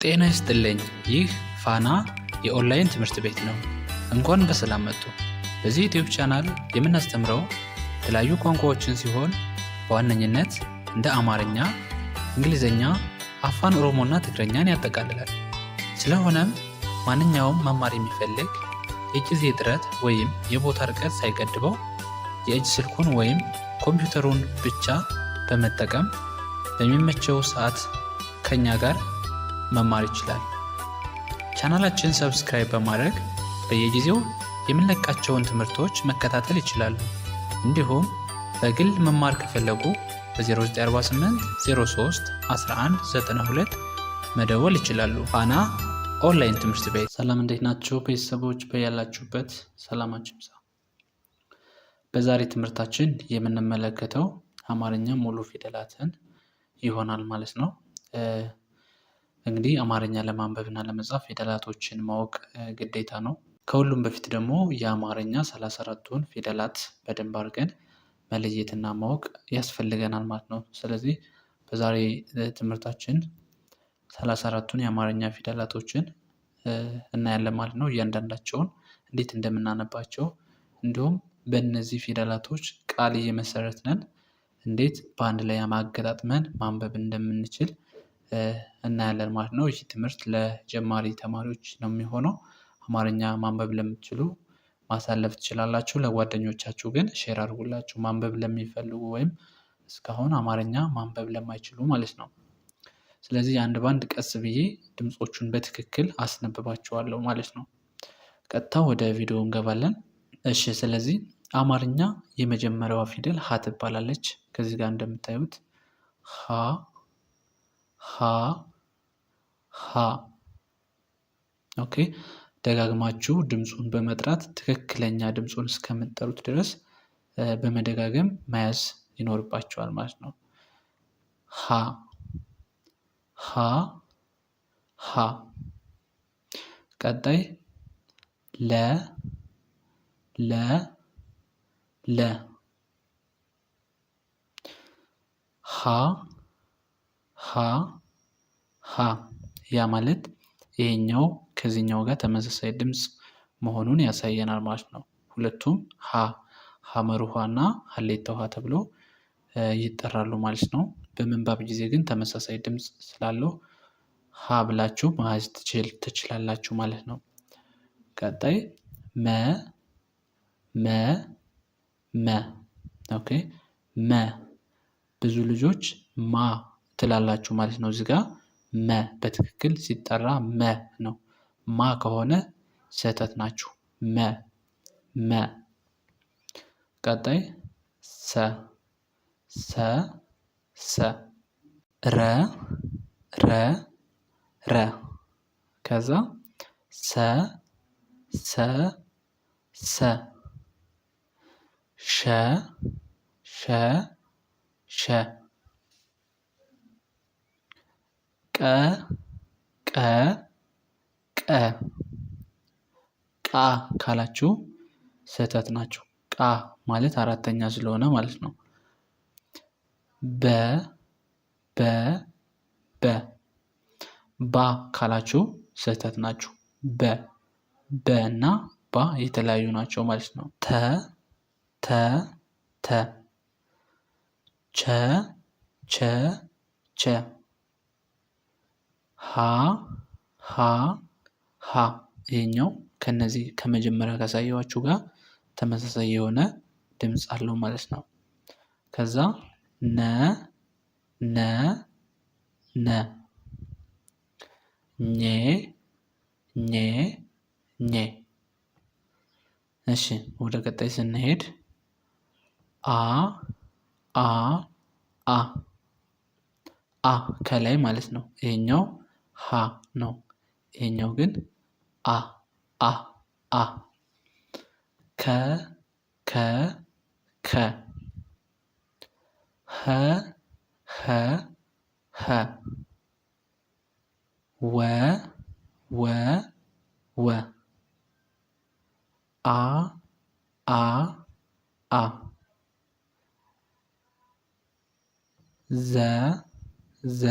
ጤና ይስጥልኝ። ይህ ፋና የኦንላይን ትምህርት ቤት ነው። እንኳን በሰላም መጡ። በዚህ ዩቲዩብ ቻናል የምናስተምረው የተለያዩ ቋንቋዎችን ሲሆን በዋነኝነት እንደ አማርኛ፣ እንግሊዝኛ፣ አፋን ኦሮሞና ትግረኛን ያጠቃልላል። ስለሆነም ማንኛውም መማር የሚፈልግ የጊዜ ጥረት ወይም የቦታ ርቀት ሳይገድበው የእጅ ስልኩን ወይም ኮምፒውተሩን ብቻ በመጠቀም በሚመቸው ሰዓት ከኛ ጋር መማር ይችላል። ቻናላችን ሰብስክራይብ በማድረግ በየጊዜው የምንለቃቸውን ትምህርቶች መከታተል ይችላሉ። እንዲሁም በግል መማር ከፈለጉ በ0948 03 11 92 መደወል ይችላሉ። ፋና ኦንላይን ትምህርት ቤት። ሰላም፣ እንዴት ናችሁ ቤተሰቦች? በያላችሁበት ሰላማችሁ ይብዛ። በዛሬ ትምህርታችን የምንመለከተው አማርኛ ሙሉ ፊደላትን ይሆናል ማለት ነው። እንግዲህ አማርኛ ለማንበብና ለመጻፍ ፊደላቶችን ማወቅ ግዴታ ነው። ከሁሉም በፊት ደግሞ የአማርኛ 34ቱን ፊደላት በደንብ አድርገን መለየትና ማወቅ ያስፈልገናል ማለት ነው። ስለዚህ በዛሬ ትምህርታችን 34ቱን የአማርኛ ፊደላቶችን እናያለን ማለት ነው። እያንዳንዳቸውን እንዴት እንደምናነባቸው እንዲሁም በእነዚህ ፊደላቶች ቃል እየመሰረትነን እንዴት በአንድ ላይ ማገጣጥመን ማንበብ እንደምንችል እናያለን ማለት ነው። ይህ ትምህርት ለጀማሪ ተማሪዎች ነው የሚሆነው። አማርኛ ማንበብ ለምትችሉ ማሳለፍ ትችላላችሁ። ለጓደኞቻችሁ ግን ሼር አድርጉላችሁ፣ ማንበብ ለሚፈልጉ ወይም እስካሁን አማርኛ ማንበብ ለማይችሉ ማለት ነው። ስለዚህ አንድ ባንድ ቀስ ብዬ ድምፆቹን በትክክል አስነብባችኋለሁ ማለት ነው። ቀጥታ ወደ ቪዲዮ እንገባለን። እሺ፣ ስለዚህ አማርኛ የመጀመሪያዋ ፊደል ሀ ትባላለች። ከዚህ ጋር እንደምታዩት ሀ ሀ ሀ። ኦኬ፣ ደጋግማችሁ ድምፁን በመጥራት ትክክለኛ ድምፁን እስከምትጠሩት ድረስ በመደጋገም መያዝ ይኖርባቸዋል ማለት ነው። ሀ ሀ ሀ። ቀጣይ ለ ለ ለ ሀ ሀ ሀ። ያ ማለት ይሄኛው ከዚህኛው ጋር ተመሳሳይ ድምፅ መሆኑን ያሳየናል ማለት ነው። ሁለቱም ሀ ሐመር ውሃ እና ሀሌታ ውሃ ተብሎ ይጠራሉ ማለት ነው። በምንባብ ጊዜ ግን ተመሳሳይ ድምፅ ስላለው ሀ ብላችሁ መያዝ ትችላላችሁ ማለት ነው። ቀጣይ መ መ መ። ኦኬ፣ መ። ብዙ ልጆች ማ ትላላችሁ ማለት ነው። እዚህ ጋር መ በትክክል ሲጠራ መ ነው። ማ ከሆነ ስህተት ናችሁ። መ መ። ቀጣይ ሰ ሰ ሰ። ረ ረ ረ። ከዛ ሰ ሰ ሰ። ሸ ሸ ሸ። ቀ ቀ ቀ። ቃ ካላችሁ ስህተት ናችሁ። ቃ ማለት አራተኛ ስለሆነ ማለት ነው። በ በ በ። ባ ካላችሁ ስህተት ናችሁ። በ በ እና ባ የተለያዩ ናቸው ማለት ነው። ተ ተ ተ። ቸ ቸ ቸ። ሀ ሀ ሀ። ይሄኛው ከነዚህ ከመጀመሪያ ካሳየኋችሁ ጋር ተመሳሳይ የሆነ ድምፅ አለው ማለት ነው። ከዛ ነ ነ ነ። ኘ ኘ ኘ። እሺ፣ ወደ ቀጣይ ስንሄድ አ አ አ አ ከላይ ማለት ነው። ይሄኛው ሀ ነው። ይሄኛው ግን አ አ አ። ከ ከ ከ። ሀ ሀ ሀ። ወ ወ ወ። አ አ አ። ዘ ዘ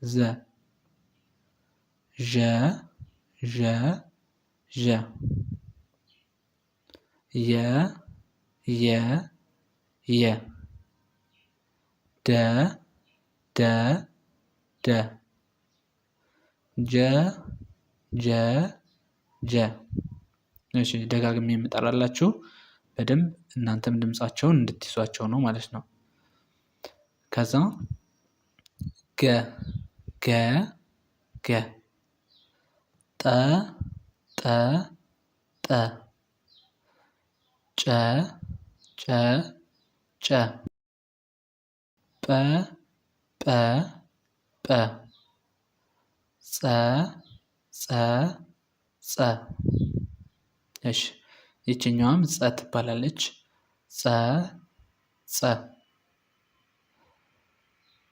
ዘ። ዠ ዠ ዠ የ የ የ ደ ደ ደ ጀ ጀ ጀ። እሺ ደጋግሜ የምጠራላችሁ በደንብ እናንተም ድምፃቸውን እንድትይዟቸው ነው ማለት ነው። ከዛ ገ ገ ገ ጠ ጠ ጠ ጨ ጨ ጨ ጰ ጰ ጰ ጸ ጸ ጸ። እሺ ይችኛዋም ጸ ትባላለች። ጸ ጸ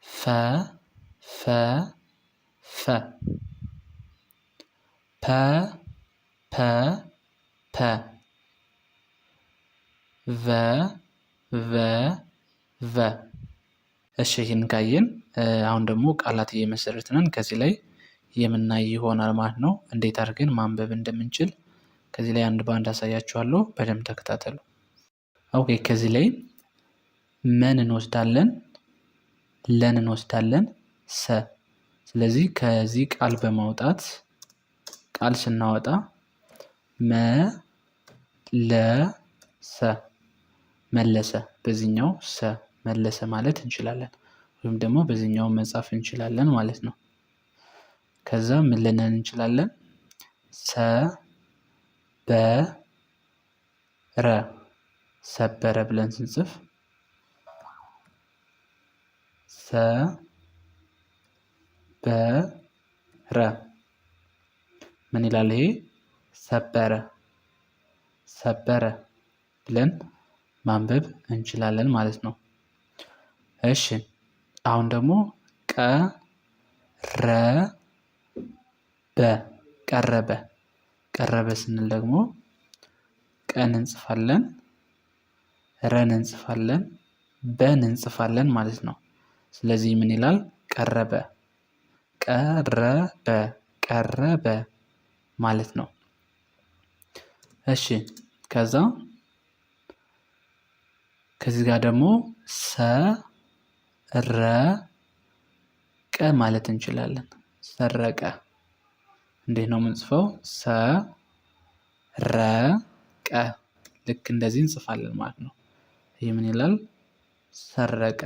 ፈ ፈ ፈ ፐ ፐ ፐ ቨ ቨ ቨ። እሺ ይህን ካየን አሁን ደግሞ ቃላት እየመሰረትን ከዚህ ላይ የምናይ ይሆናል ማለት ነው። እንዴት አድርገን ማንበብ እንደምንችል ከዚህ ላይ አንድ በአንድ አሳያችኋለሁ። በደንብ ተከታተሉ። ኦኬ ከዚህ ላይ መን እንወስዳለን፣ ለን እንወስዳለን፣ ሰ። ስለዚህ ከዚህ ቃል በማውጣት ቃል ስናወጣ መለሰ መለሰ፣ በዚህኛው ሰ መለሰ ማለት እንችላለን፣ ወይም ደግሞ በዚህኛው መጻፍ እንችላለን ማለት ነው። ከዛ ምን ልንን እንችላለን? ሰበረ ሰበረ ብለን ስንጽፍ ሰበረ ምን ይላል? ይሄ ሰበረ ሰበረ ብለን ማንበብ እንችላለን ማለት ነው። እሺ አሁን ደግሞ ቀረበ ቀረበ ቀረበ ስንል ደግሞ ቀን እንጽፋለን፣ ረን እንጽፋለን፣ በን እንጽፋለን ማለት ነው። ስለዚህ ምን ይላል? ቀረበ ቀረበ ቀረበ ማለት ነው። እሺ ከዚህ ጋር ደግሞ ሰረቀ ማለት እንችላለን። ሰረቀ እንዴት ነው የምንጽፈው? ሰረቀ ልክ እንደዚህ እንጽፋለን ማለት ነው። ይህ ምን ይላል? ሰረቀ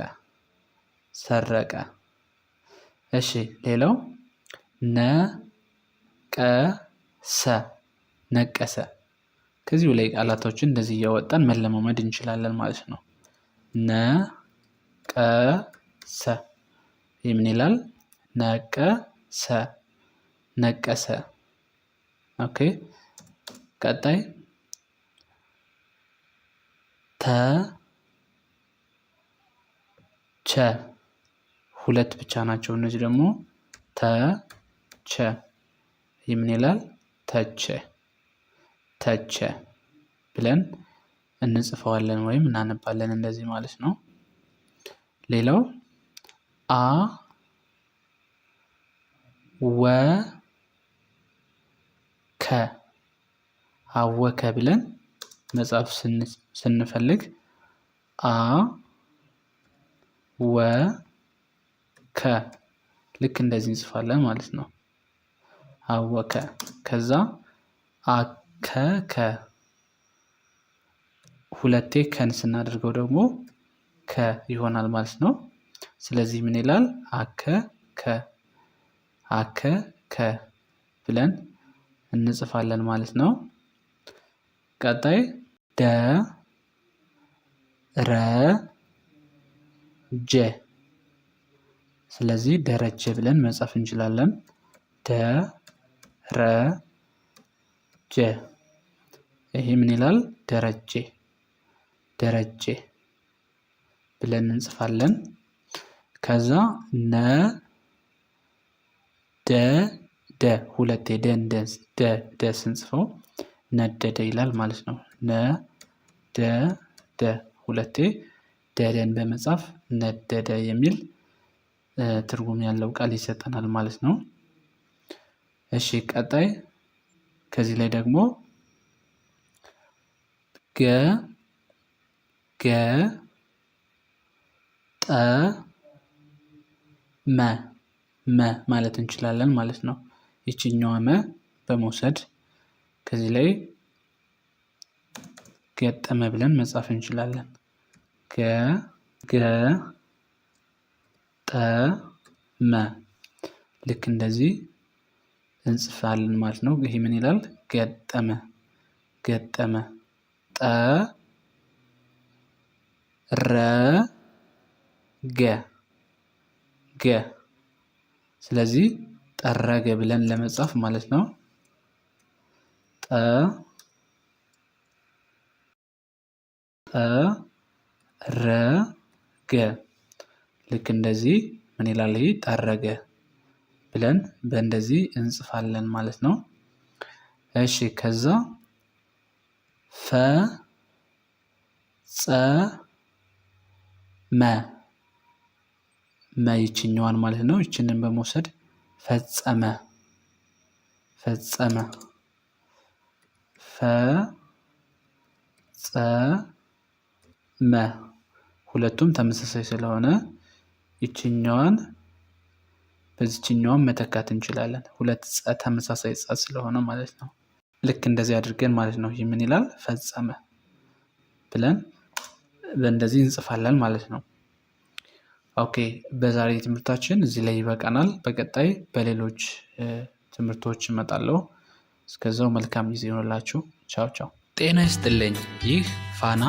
ሰረቀ። እሺ ሌላው ነቀሰ ነቀሰ። ከዚሁ ላይ ቃላቶችን እንደዚህ እያወጣን መለማመድ እንችላለን ማለት ነው። ነቀሰ ይህ ምን ይላል? ነቀሰ ነቀሰ። ኦኬ ቀጣይ ተቸ ሁለት ብቻ ናቸው እነዚህ ደግሞ ተቸ ይህ ምን ይላል? ተቸ ተቸ ብለን እንጽፈዋለን ወይም እናነባለን እንደዚህ ማለት ነው። ሌላው አወከ አወከ ብለን መጻፍ ስንፈልግ አወከ ልክ እንደዚህ እንጽፋለን ማለት ነው። አወከ ከዛ አከከ ሁለቴ ከን ስናደርገው ደግሞ ከ ይሆናል ማለት ነው። ስለዚህ ምን ይላል? አከከ አከከ ብለን እንጽፋለን ማለት ነው። ቀጣይ ደረጀ ስለዚህ ደረጀ ብለን መጻፍ እንችላለን። ደረጀ ይሄ ምን ይላል? ደረጀ ደረጀ ብለን እንጽፋለን። ከዛ ነደደ ሁለቴ ደ ስንጽፈው ነደደ ይላል ማለት ነው። ነደደ ሁለቴ ደደን በመጻፍ ነደደ የሚል ትርጉም ያለው ቃል ይሰጠናል ማለት ነው። እሺ ቀጣይ ከዚህ ላይ ደግሞ ገ ጠ መ ማለት እንችላለን ማለት ነው። ይችኛዋ መ በመውሰድ ከዚህ ላይ ገጠመ ብለን መጻፍ እንችላለን። ገ ጠ መ ልክ እንደዚህ እንጽፋለን ማለት ነው። ይሄ ምን ይላል? ገጠመ ጠ ረ ገ ስለዚህ ጠረገ ብለን ለመጻፍ ማለት ነው። ጠረገ ልክ እንደዚህ ምን ይላል? ይሄ ጠረገ ብለን በእንደዚህ እንጽፋለን ማለት ነው። እሺ ከዛ ፈጸመ ይችኛዋን ማለት ነው። ይችንን በመውሰድ ፈጸመ ሁለቱም ተመሳሳይ ስለሆነ ይችኛዋን በዚችኛዋን መተካት እንችላለን። ሁለት ተመሳሳይ ጸ ስለሆነ ማለት ነው። ልክ እንደዚህ አድርገን ማለት ነው። ይህ ምን ይላል? ፈጸመ ብለን በእንደዚህ እንጽፋለን ማለት ነው። ኦኬ በዛሬ ትምህርታችን እዚህ ላይ ይበቃናል። በቀጣይ በሌሎች ትምህርቶች እመጣለሁ። እስከዛው መልካም ጊዜ ይሆንላችሁ። ቻው ቻው። ጤና ይስጥልኝ። ይህ ፋና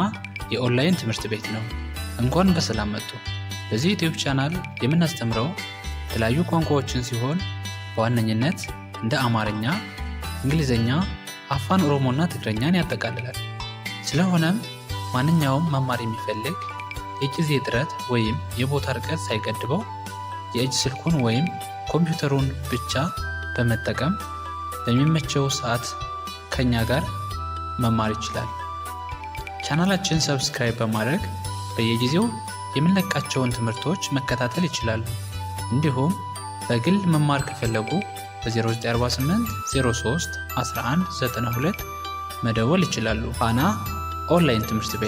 የኦንላይን ትምህርት ቤት ነው። እንኳን በሰላም መጡ። በዚህ ዩቲዩብ ቻናል የምናስተምረው የተለያዩ ቋንቋዎችን ሲሆን በዋነኝነት እንደ አማርኛ፣ እንግሊዝኛ፣ አፋን ኦሮሞና ትግረኛን ያጠቃልላል። ስለሆነም ማንኛውም መማር የሚፈልግ የጊዜ እጥረት ወይም የቦታ ርቀት ሳይገድበው የእጅ ስልኩን ወይም ኮምፒውተሩን ብቻ በመጠቀም በሚመቸው ሰዓት ከኛ ጋር መማር ይችላል። ቻናላችን ሰብስክራይብ በማድረግ በየጊዜው የምንለቃቸውን ትምህርቶች መከታተል ይችላሉ። እንዲሁም በግል መማር ከፈለጉ በ0948 03 11 92 መደወል ይችላሉ። ፋና ኦንላይን ትምህርት ቤት